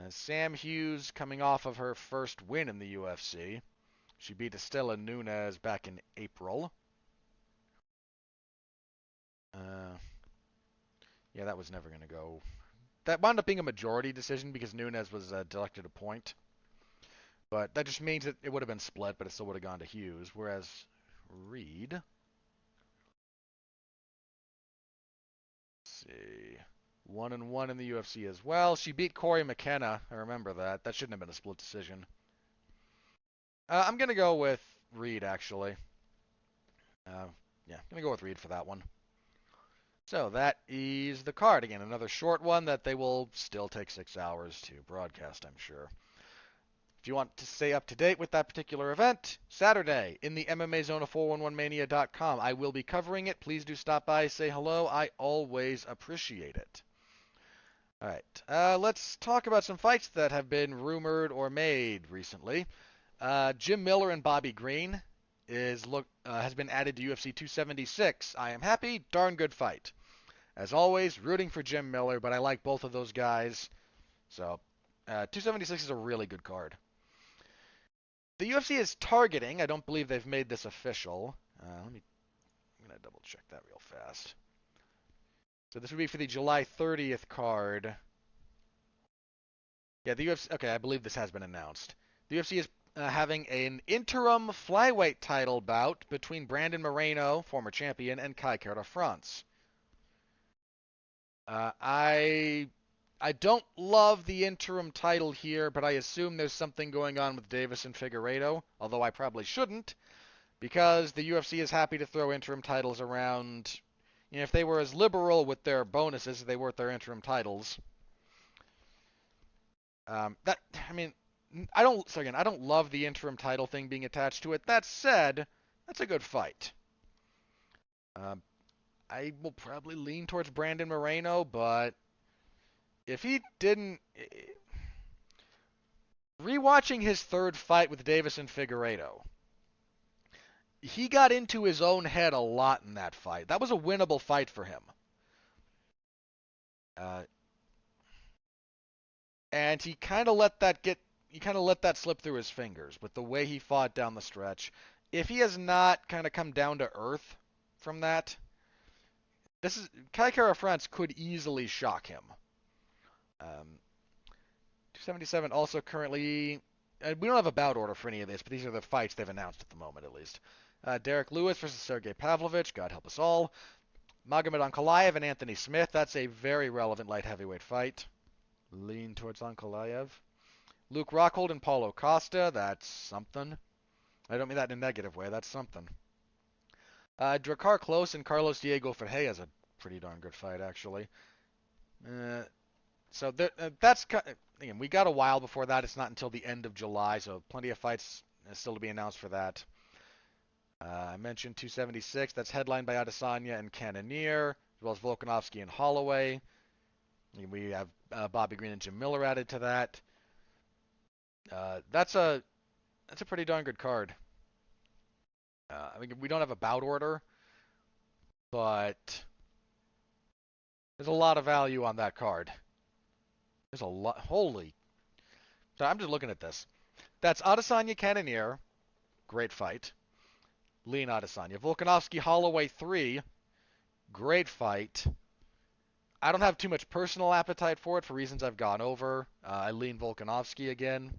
Sam Hughes coming off of her first win in the UFC. She beat Estela Nunes back in April. Yeah, that was never going to go. That wound up being a majority decision because Nunes was deducted a point. But that just means that it would have been split, but it still would have gone to Hughes. Whereas Reed, let's see, 1-1 in the UFC as well. She beat Corey McKenna. I remember that. That shouldn't have been a split decision. I'm going to go with Reed, actually. Yeah, I'm going to go with Reed for that one. So that is the card. Again, another short one that they will still take 6 hours to broadcast, I'm sure. If you want to stay up to date with that particular event, Saturday in the MMA Zone of 411mania.com. I will be covering it. Please do stop by, say hello. I always appreciate it. All right, let's talk about some fights that have been rumored or made recently. Jim Miller and Bobby Green has been added to UFC 276. I am happy. Darn good fight. As always, rooting for Jim Miller, but I like both of those guys. So, 276 is a really good card. The UFC is targeting, I don't believe they've made this official. I'm going to double check that real fast. So this would be for the July 30th card. Yeah, the UFC, okay, I believe this has been announced. The UFC is having an interim flyweight title bout between Brandon Moreno, former champion, and Kai Kara France. I don't love the interim title here, but I assume there's something going on with Davis and Figueiredo, although I probably shouldn't, because the UFC is happy to throw interim titles around. You know, if they were as liberal with their bonuses as they were with their interim titles. I don't love the interim title thing being attached to it. That said, that's a good fight. I will probably lean towards Brandon Moreno, but if he didn't... Rewatching his third fight with Davis and Figueiredo, he got into his own head a lot in that fight. That was a winnable fight for him. And he kind of let that slip through his fingers with the way he fought down the stretch. If he has not kind of come down to earth from that, Kai Kara France could easily shock him. 277 also currently... we don't have a bout order for any of this, but these are the fights they've announced at the moment, at least. Derek Lewis versus Sergey Pavlovich, God help us all. Magomed Ankalaev and Anthony Smith, that's a very relevant light heavyweight fight. Lean towards Ankalaev. Luke Rockhold and Paulo Costa, that's something. I don't mean that in a negative way, that's something. Drakkar Klose and Carlos Diego Ferreira is a pretty darn good fight, actually. So that's... Again, we got a while before that. It's not until the end of July, so plenty of fights still to be announced for that. I mentioned 276. That's headlined by Adesanya and Cannonier, as well as Volkanovski and Holloway. We have Bobby Green and Jim Miller added to that. That's a pretty darn good card. We don't have a bout order, but there's a lot of value on that card. There's a lot. Holy. So I'm just looking at this. That's Adesanya Cannonier. Great fight. Lean Adesanya. Volkanovski Holloway 3. Great fight. I don't have too much personal appetite for it for reasons I've gone over. I lean Volkanovski again.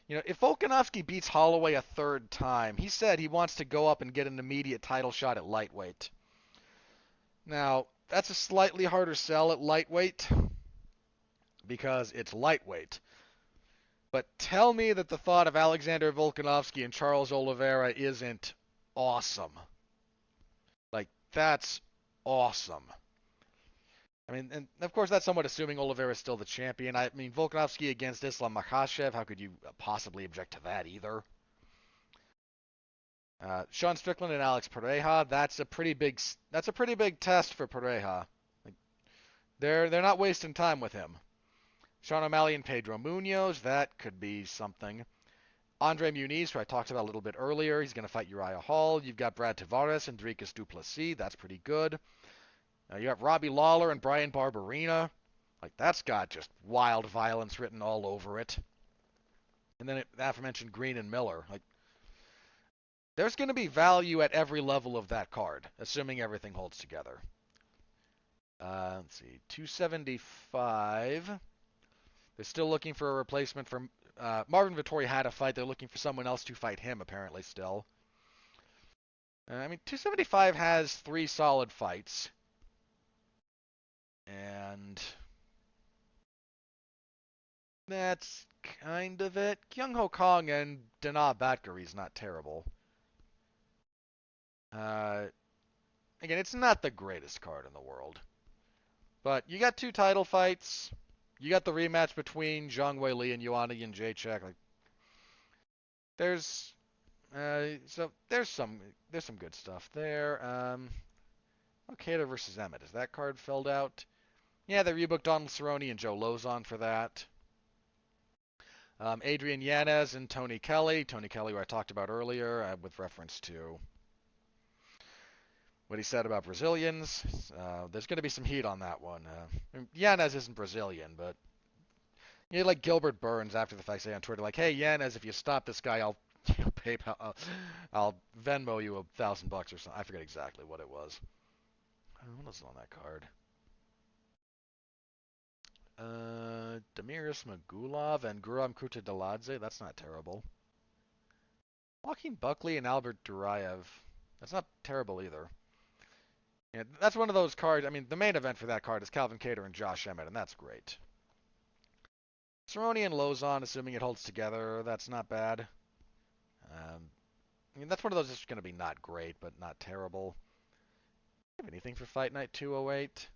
You know, if Volkanovski beats Holloway a third time, he said he wants to go up and get an immediate title shot at lightweight. Now, that's a slightly harder sell at lightweight because it's lightweight. But tell me that the thought of Alexander Volkanovski and Charles Oliveira isn't awesome. Like, that's awesome. I mean, and of course that's somewhat assuming Oliveira is still the champion. I mean, Volkanovski against Islam Makhachev, how could you possibly object to that either? Sean Strickland and Alex Pereira, that's a pretty big test for Pereira. Like, they're not wasting time with him. Sean O'Malley and Pedro Munoz, that could be something. Andre Muniz, who I talked about a little bit earlier, he's going to fight Uriah Hall. You've got Brad Tavares and Dricus du Plessis, that's pretty good. You have Robbie Lawler and Brian Barberina. Like, that's got just wild violence written all over it. And then the aforementioned Green and Miller. Like, there's going to be value at every level of that card, assuming everything holds together. Let's see, 275. They're still looking for a replacement for... Marvin Vettori had a fight. They're looking for someone else to fight him, apparently, still. 275 has 3 solid fights. And that's kind of it. Kyung Ho Kong and Dana Batkary's not terrible. Uh, Again, it's not the greatest card in the world. But you got two title fights. You got the rematch between Zhang Weili and Ioana Jędrzejczyk. Like, there's so there's some good stuff there. Okada versus Emmett. Is that card filled out? Yeah, they rebooked Donald Cerrone and Joe Lozon for that. Adrian Yanez and Tony Kelly. Tony Kelly, who I talked about earlier, with reference to what he said about Brazilians. There's going to be some heat on that one. Yanez isn't Brazilian, but like Gilbert Burns after the fact say on Twitter, like, "Hey Yanez, if you stop this guy, I'll PayPal, I'll Venmo you $1,000 or something." I forget exactly what it was. What was on that card? Demiris Magulov and Guram Kutateladze. That's not terrible. Joaquin Buckley and Albert Duraev. That's not terrible either. Yeah, that's one of those cards. I mean, the main event for that card is Calvin Kattar and Josh Emmett, and that's great. Cerrone and Lozon, assuming it holds together, that's not bad. I mean, that's one of those that's going to be not great, but not terrible. Do you have anything for Fight Night 208?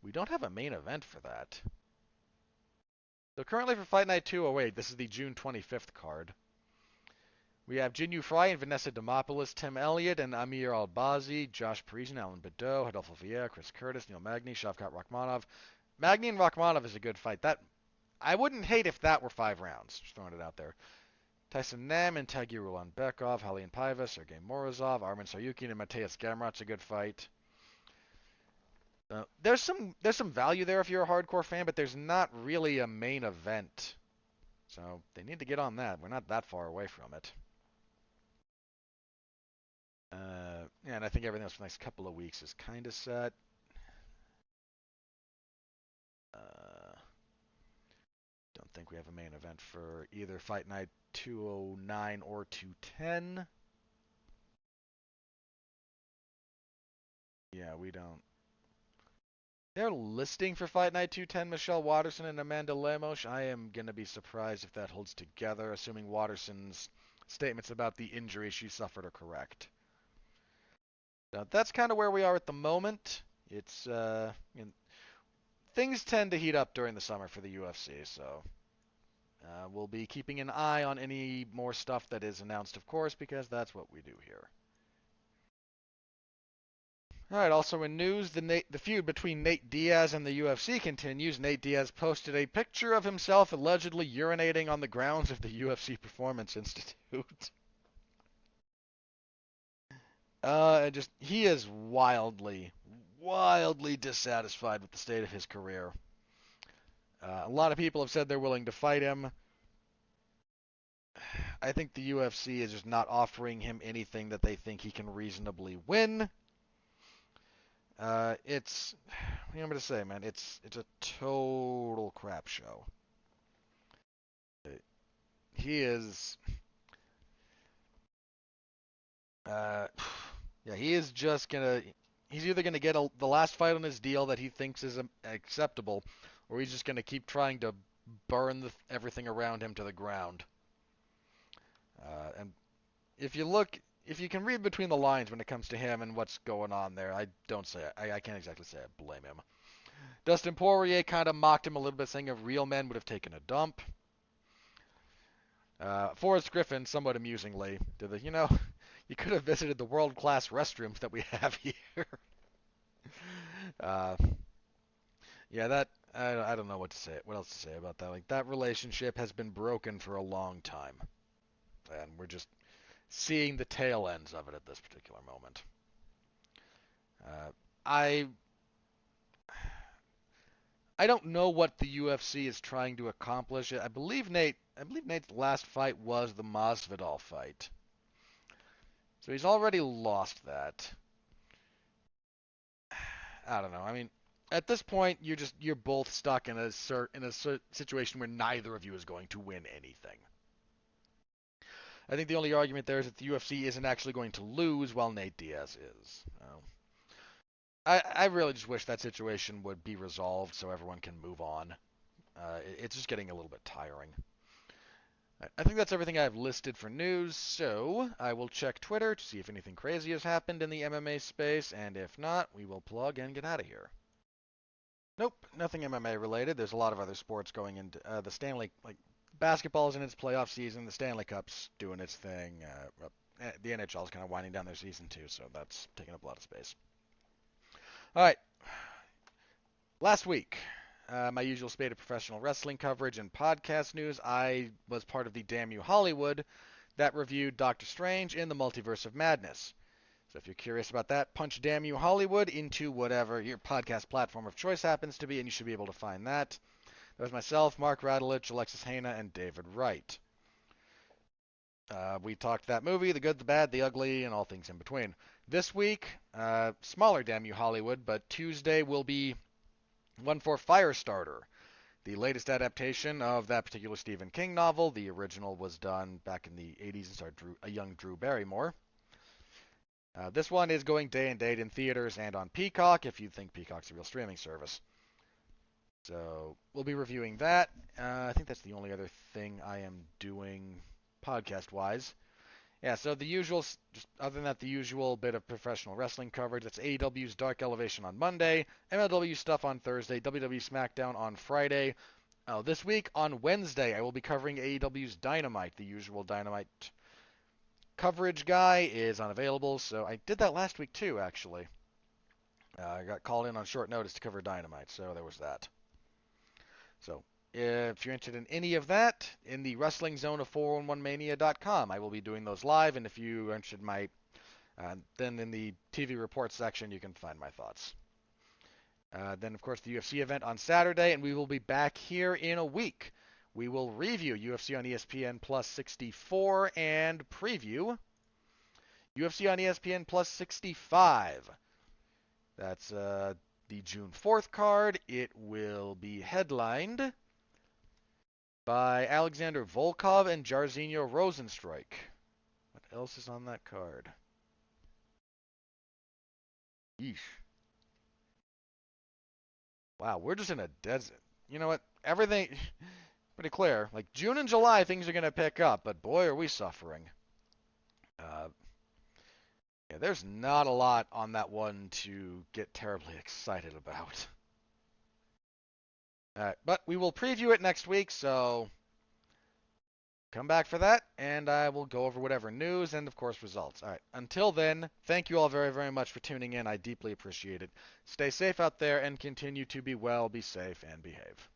We don't have a main event for that. So currently for Fight Night 208, this is the June 25th card. We have Jinyu Fry and Vanessa Demopoulos, Tim Elliott and Amir Albazi, Josh Parisian, Alan Badeau, Adolfo Vieira, Chris Curtis, Neil Magny, Shavkat Rakhmonov. Magny and Rakhmonov is a good fight. That I wouldn't hate if that were 5 rounds. Just throwing it out there. Tyson Nam and Tagir Ulanbekov, Halian Paiva, Sergey Morozov, Arman Saryukin and Mateus Gamrot's a good fight. There's some value there if you're a hardcore fan, but there's not really a main event. So they need to get on that. We're not that far away from it. Yeah, and I think everything else for the next couple of weeks is kind of set. Don't think we have a main event for either Fight Night 209 or 210. Yeah, we don't. They're listing for Fight Night 210 Michelle Watterson and Amanda Lemos. I am going to be surprised if that holds together, assuming Watterson's statements about the injury she suffered are correct. Now, that's kind of where we are at the moment. It's things tend to heat up during the summer for the UFC, so we'll be keeping an eye on any more stuff that is announced, of course, because that's what we do here. All right, also in news, the feud between Nate Diaz and the UFC continues. Nate Diaz posted a picture of himself allegedly urinating on the grounds of the UFC Performance Institute. He is wildly dissatisfied with the state of his career. A lot of people have said they're willing to fight him. I think the UFC is just not offering him anything that they think he can reasonably win. It's, what am I going to say, man? It's a total crap show. He is, yeah, he is just gonna. He's either gonna get the last fight on his deal that he thinks is acceptable, or he's just gonna keep trying to burn everything around him to the ground. And if you can read between the lines when it comes to him and what's going on there, I can't exactly say I blame him. Dustin Poirier kind of mocked him a little bit, saying if real men would have taken a dump. Forrest Griffin, somewhat amusingly, you could have visited the world-class restrooms that we have here. Yeah, that I don't know what else to say about that. Like, that relationship has been broken for a long time, and we're just seeing the tail ends of it at this particular moment. I don't know what the UFC is trying to accomplish. I believe Nate's last fight was the Masvidal fight. So he's already lost that. I don't know. I mean, at this point, you're both stuck in a situation where neither of you is going to win anything. I think the only argument there is that the UFC isn't actually going to lose while Nate Diaz is. I really just wish that situation would be resolved so everyone can move on. It's just getting a little bit tiring. I think that's everything I have listed for news, so I will check Twitter to see if anything crazy has happened in the MMA space, and if not, we will plug and get out of here. Nope, nothing MMA related. There's a lot of other sports going into the Stanley, like basketball's in its playoff season, the Stanley Cup's doing its thing. The NHL's kind of winding down their season too, so that's taking up a lot of space. All right, last week, my usual spate of professional wrestling coverage and podcast news. I was part of the Damn You Hollywood that reviewed Doctor Strange in the Multiverse of Madness. So if you're curious about that, punch Damn You Hollywood into whatever your podcast platform of choice happens to be, and you should be able to find that. That was myself, Mark Radulich, Alexis Haina, and David Wright. We talked that movie, the good, the bad, the ugly, and all things in between. This week, smaller Damn You Hollywood, but Tuesday will be one for Firestarter, the latest adaptation of that particular Stephen King novel. The original was done back in the 80s and starred a young Drew Barrymore. This one is going day and date in theaters and on Peacock, if you think Peacock's a real streaming service. So we'll be reviewing that. I think that's the only other thing I am doing podcast-wise. Yeah, so the usual, just other than that, the usual bit of professional wrestling coverage. That's AEW's Dark Elevation on Monday, MLW stuff on Thursday, WWE SmackDown on Friday. This week, on Wednesday, I will be covering AEW's Dynamite. The usual Dynamite coverage guy is unavailable, so I did that last week too, actually. I got called in on short notice to cover Dynamite, so there was that. So if you're interested in any of that, in the wrestling zone of 411mania.com, I will be doing those live, and if you are interested in my, then in the TV report section, you can find my thoughts. Then, of course, the UFC event on Saturday, and we will be back here in a week. We will review UFC on ESPN Plus 64 and preview UFC on ESPN Plus 65. That's the June 4th card. It will be headlined by Alexander Volkov and Jairzinho Rozenstruik. What else is on that card? Yeesh. Wow, we're just in a desert. You know what? Everything pretty clear. Like June and July, things are going to pick up, but boy, are we suffering. Yeah, there's not a lot on that one to get terribly excited about. But we will preview it next week, so come back for that, and I will go over whatever news and, of course, results. All right. Until then, thank you all very, very much for tuning in. I deeply appreciate it. Stay safe out there and continue to be well, be safe, and behave.